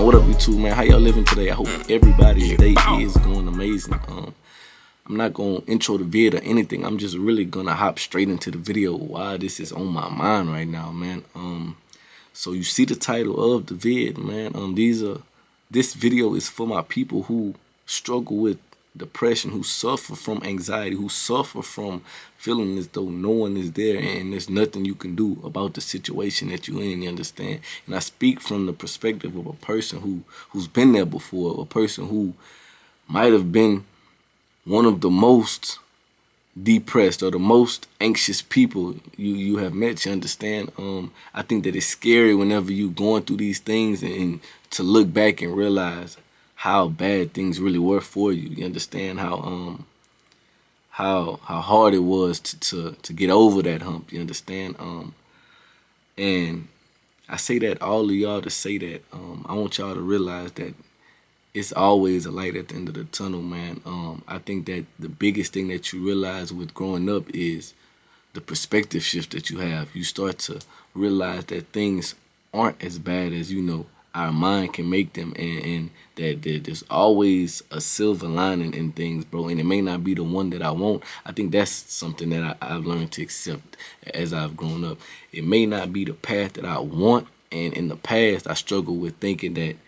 What up, YouTube, man? How y'all living today? I hope everybody's day is going amazing. I'm not gonna intro the vid or anything. I'm just really gonna hop straight into the video why this is on my mind right now, man. So you see the title of the vid, man. This video is for my people who struggle with depression, who suffer from anxiety, who suffer from feeling as though no one is there and there's nothing you can do about the situation that you're in, you understand? And I speak from the perspective of a person who's been there before, a person who might have been one of the most depressed or the most anxious people you have met, you understand? I think that it's scary whenever you're going through these things and to look back and realize how bad things really were for you. You understand how hard it was to get over that hump, you understand? And I say that all of y'all to say that I want y'all to realize that it's always a light at the end of the tunnel, man. I think that the biggest thing that you realize with growing up is the perspective shift that you have. You start to realize that things aren't as bad as, our mind can make them, and that there's always a silver lining in things, bro, and it may not be the one that I want. I think that's something that I've learned to accept as I've grown up. It may not be the path that I want, and in the past, I struggled with thinking that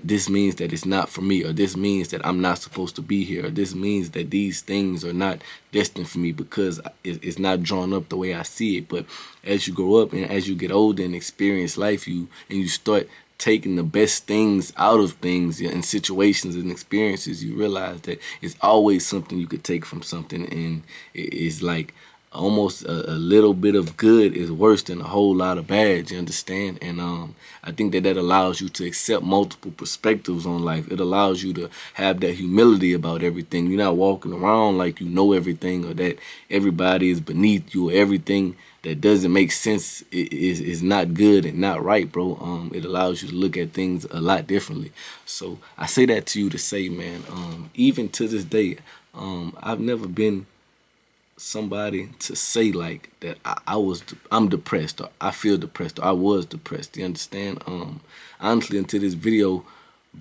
this means that it's not for me, or this means that I'm not supposed to be here, or this means that these things are not destined for me because it's not drawn up the way I see it. But as you grow up and as you get older and experience life, you start taking the best things out of things and situations and experiences, you realize that it's always something you could take from something, and it's like almost a little bit of good is worse than a whole lot of bad, you understand? And I think that allows you to accept multiple perspectives on life. It allows you to have that humility about everything. You're not walking around like you know everything, or that everybody is beneath you, or everything that doesn't make sense is not good and not right, bro. It allows you to look at things a lot differently. So I say that to you to say, man, even to this day, I've never been somebody to say like that I'm depressed, or I feel depressed, or I was depressed. You understand? Honestly, into this video,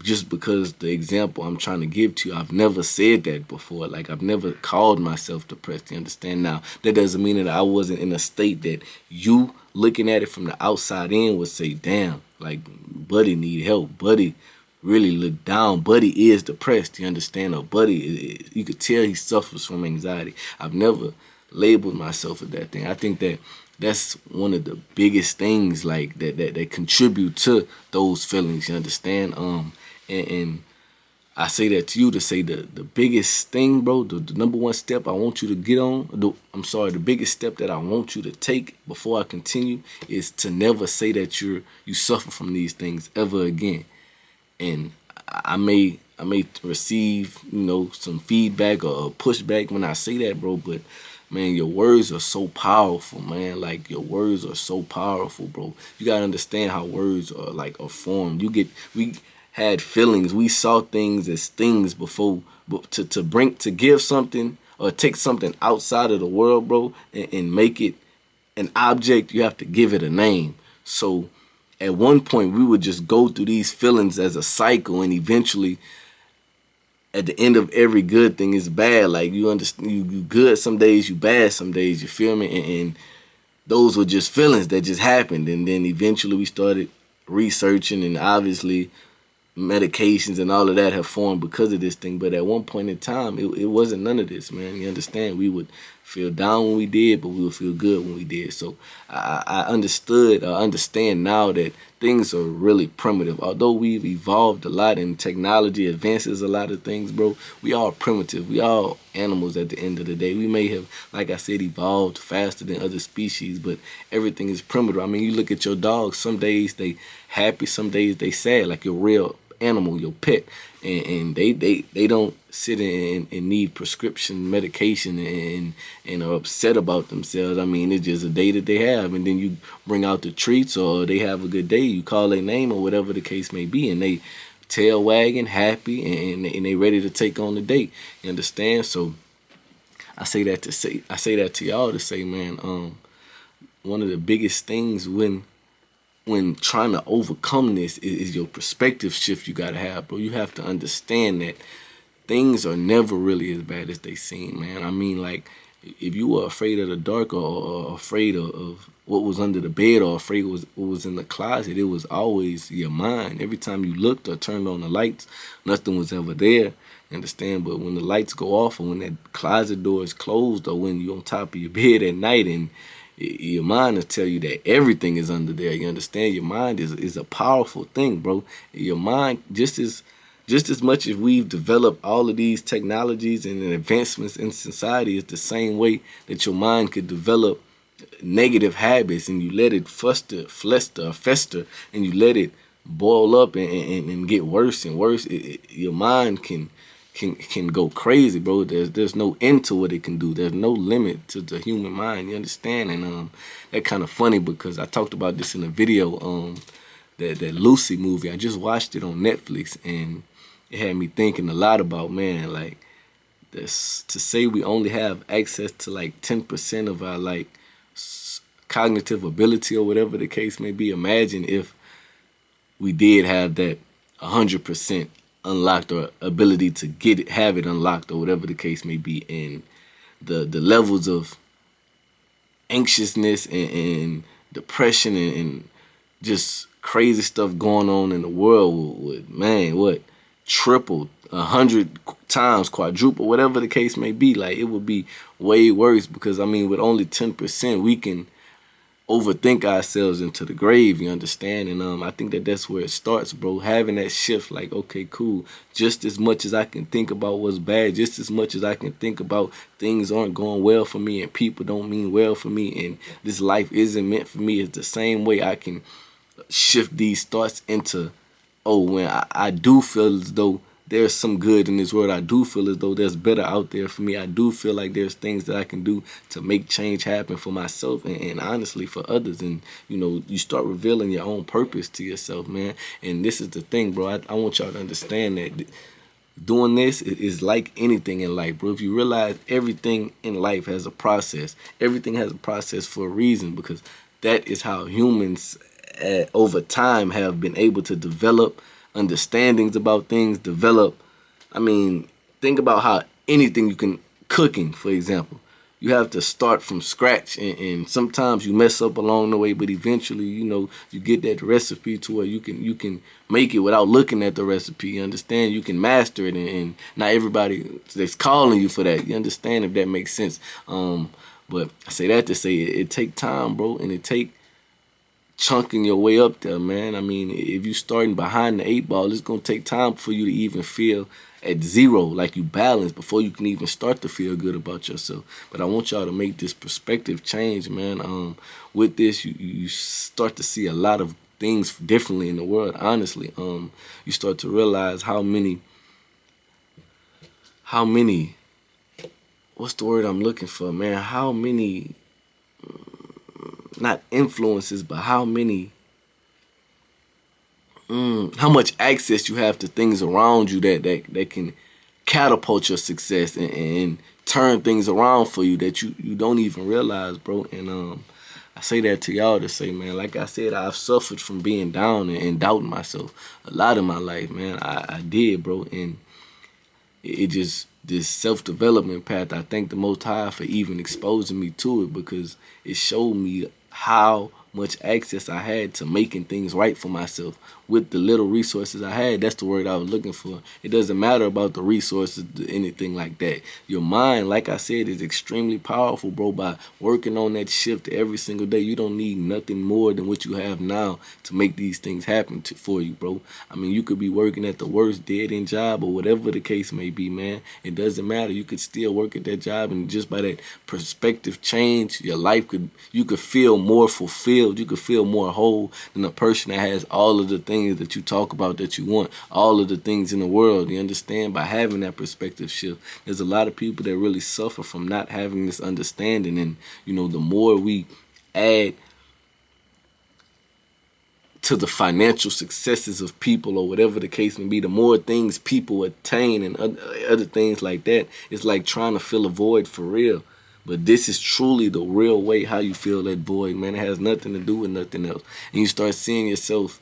just because the example I'm trying to give to you, I've never said that before. Like, I've never called myself depressed. You understand? Now, that doesn't mean that I wasn't in a state that you looking at it from the outside in would say, damn, like, buddy need help, buddy really look down, buddy is depressed, you understand? Or buddy, you could tell he suffers from anxiety. I've never labeled myself with that thing. I think that that's one of the biggest things, like, that contribute to those feelings, you understand? And I say that to you to say the biggest thing, bro, the number one step I want you to get on, the biggest step that I want you to take before I continue is to never say that you suffer from these things ever again. And I may receive, some feedback or pushback when I say that, bro, but man, your words are so powerful, man. Like, your words are so powerful, bro. You gotta understand how words are formed. We had feelings. We saw things as things before, but to give something or take something outside of the world, bro, and make it an object, you have to give it a name. So at one point, we would just go through these feelings as a cycle, and eventually, at the end of every good thing is bad. Like, you understand, you good some days, you bad some days, you feel me? And those were just feelings that just happened. And then eventually we started researching, and obviously medications and all of that have formed because of this thing. But at one point in time, it wasn't none of this, man. You understand? We would feel down when we did, but we would feel good when we did. So I understand now that things are really primitive. Although we've evolved a lot and technology advances a lot of things, bro, we are primitive. We are animals at the end of the day. We may have, like I said, evolved faster than other species, but everything is primitive. I mean, you look at your dogs, some days they happy, some days they sad, like your real animal, your pet, and they don't sit and need prescription medication and are upset about themselves. I mean, it's just a day that they have, and then you bring out the treats, or they have a good day, you call their name or whatever the case may be, and they tail wagging, happy, and they ready to take on the day. You understand? So I say that to y'all to say, man, one of the biggest things when when trying to overcome this is your perspective shift you gotta have, bro. You have to understand that things are never really as bad as they seem, man. I mean, like, if you were afraid of the dark or afraid of what was under the bed or afraid of what was in the closet, it was always your mind. Every time you looked or turned on the lights, nothing was ever there. Understand? But when the lights go off or when that closet door is closed or when you're on top of your bed at night and your mind will tell you that everything is under there. You understand? Your mind is a powerful thing, bro. Your mind, just as much as we've developed all of these technologies and advancements in society, is the same way that your mind could develop negative habits and you let it fester, and you let it boil up and get worse and worse. Your mind can go crazy, bro. There's no end to what it can do. There's no limit to the human mind. You understand? And that kind of funny because I talked about this in a video. That Lucy movie. I just watched it on Netflix and it had me thinking a lot about, man, like, this, to say we only have access to like 10% of our like cognitive ability or whatever the case may be. Imagine if we did have that 100% unlocked or ability to have it unlocked or whatever the case may be, and the levels of anxiousness and depression and just crazy stuff going on in the world would, man, what, triple, 100 times, quadruple, whatever the case may be. Like, it would be way worse because, I mean, with only 10%, we can overthink ourselves into the grave, you understand? And I think that's where it starts, bro. Having that shift, like, okay, cool. Just as much as I can think about what's bad, just as much as I can think about things aren't going well for me and people don't mean well for me and this life isn't meant for me, it's the same way I can shift these thoughts into, oh, when I do feel as though there's some good in this world, I do feel as though there's better out there for me, I do feel like there's things that I can do to make change happen for myself and honestly for others. And, you know, you start revealing your own purpose to yourself, man. And this is the thing, bro. I want y'all to understand that doing this is like anything in life, bro. If you realize everything in life has a process, everything has a process for a reason, because that is how humans over time have been able to develop understandings about things, I mean, think about how anything you can, cooking, for example, you have to start from scratch and sometimes you mess up along the way, but eventually, you know, you get that recipe to where you can make it without looking at the recipe. You understand? You can master it and not everybody is calling you for that. You understand, if that makes sense? But I say that to say it take time, bro, and it take chunking your way up there, man. I mean, if you starting behind the 8 ball, it's gonna take time for you to even feel at zero, like you balance, before you can even start to feel good about yourself. But I want y'all to make this perspective change, man. With this, you start to see a lot of things differently in the world. Honestly, you start to realize how many. What's the word I'm looking for, man? How many. Not influences, but how much access you have to things around you that can catapult your success and turn things around for you that you don't even realize, bro. And I say that to y'all to say, man, like I said, I've suffered from being down and doubting myself a lot in my life, man. I did, bro. And it just, this self-development path, I thank the Most High for even exposing me to it, because it showed me how much access I had to making things right for myself with the little resources I had. That's the word I was looking for. It doesn't matter about the resources, anything like that. Your mind, like I said, is extremely powerful, bro. By working on that shift every single day, you don't need nothing more than what you have now to make these things happen for you, bro. I mean, you could be working at the worst dead-end job or whatever the case may be, man. It doesn't matter. You could still work at that job, and just by that perspective change, your life you could feel more fulfilled. You could feel more whole than a person that has all of the things that you talk about that you want, all of the things in the world. You understand? By having that perspective shift, there's a lot of people that really suffer from not having this understanding. And, you know, the more we add to the financial successes of people or whatever the case may be, the more things people attain and other things like that, it's like trying to fill a void for real. But this is truly the real way how you fill that void, man. It has nothing to do with nothing else. And you start seeing yourself.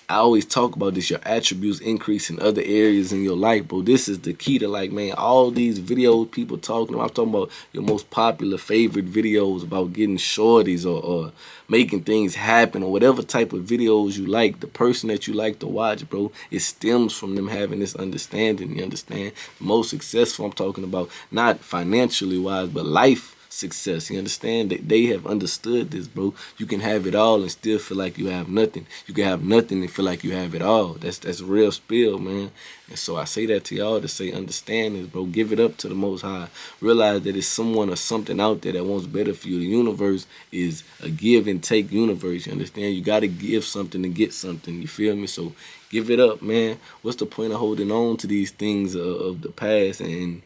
I always talk about this, your attributes increase in other areas in your life, bro. This is the key to, like, man, all these videos people talking about. I'm talking about your most popular favorite videos about getting shorties or making things happen or whatever type of videos you like. The person that you like to watch, bro, it stems from them having this understanding, you understand? The most successful, I'm talking about not financially wise, but life success. You understand that they have understood this, bro. You can have it all and still feel like you have nothing. You can have nothing and feel like you have it all. That's real spill, man. And so I say that to y'all to say, understand this, bro. Give it up to the Most High. Realize that it's someone or something out there that wants better for you. The universe is a give and take universe. You understand? You got to give something to get something. You feel me? So give it up, man. What's the point of holding on to these things of the past and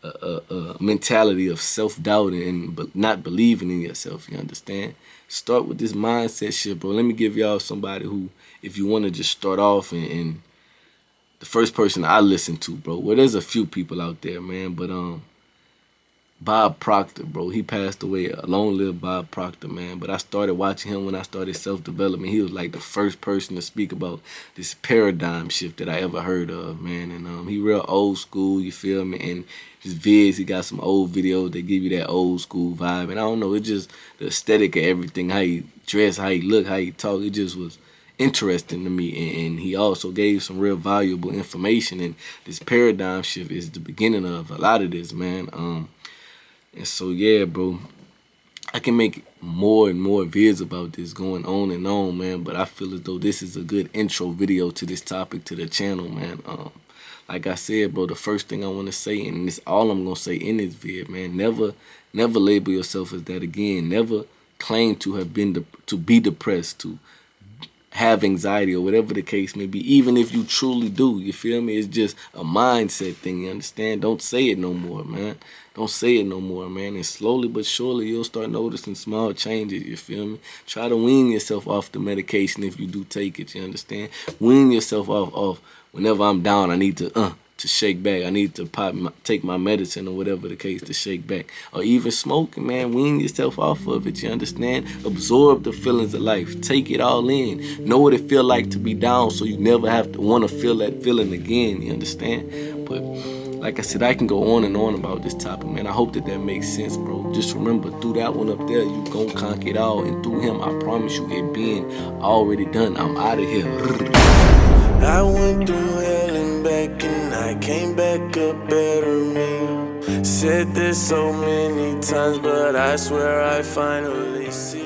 a mentality of self-doubt and not believing in yourself, you understand? Start with this mindset shit, bro. Let me give y'all somebody who, if you want to just start off, and the first person I listen to, bro. Well, there's a few people out there, man, but Bob Proctor, bro. He passed away. Long live Bob Proctor, man. But I started watching him when I started self-development. He was like the first person to speak about this paradigm shift that I ever heard of, man. And he real old school, you feel me? And his vids, he got some old videos that give you that old school vibe. And I don't know, it just the aesthetic of everything, how he dressed, how he looked, how he talked, it just was interesting to me. And he also gave some real valuable information. And this paradigm shift is the beginning of a lot of this, man. And so, yeah, bro, I can make more and more vids about this going on and on, man. But I feel as though this is a good intro video to this topic, to the channel, man. Like I said, bro, the first thing I want to say, and this all I'm going to say in this vid, man, never label yourself as that again. Never claim to have been, to be depressed, to have anxiety or whatever the case may be, even if you truly do, you feel me? It's just a mindset thing, you understand? Don't say it no more, man. Don't say it no more, man. And slowly but surely, you'll start noticing small changes, you feel me? Try to wean yourself off the medication if you do take it, you understand? Wean yourself off. Whenever I'm down, I need to shake back. I need to take my medicine or whatever the case to shake back. Or even smoking, man. Wean yourself off of it, you understand? Absorb the feelings of life. Take it all in. Know what it feel like to be down so you never have to want to feel that feeling again, you understand? But like I said, I can go on and on about this topic, man. I hope that makes sense, bro. Just remember, through that one up there, you gon' conquer it all. And through him, I promise you, it being already done. I'm out of here. I went through hell and back, and I came back a better me. Said this so many times, but I swear I finally see.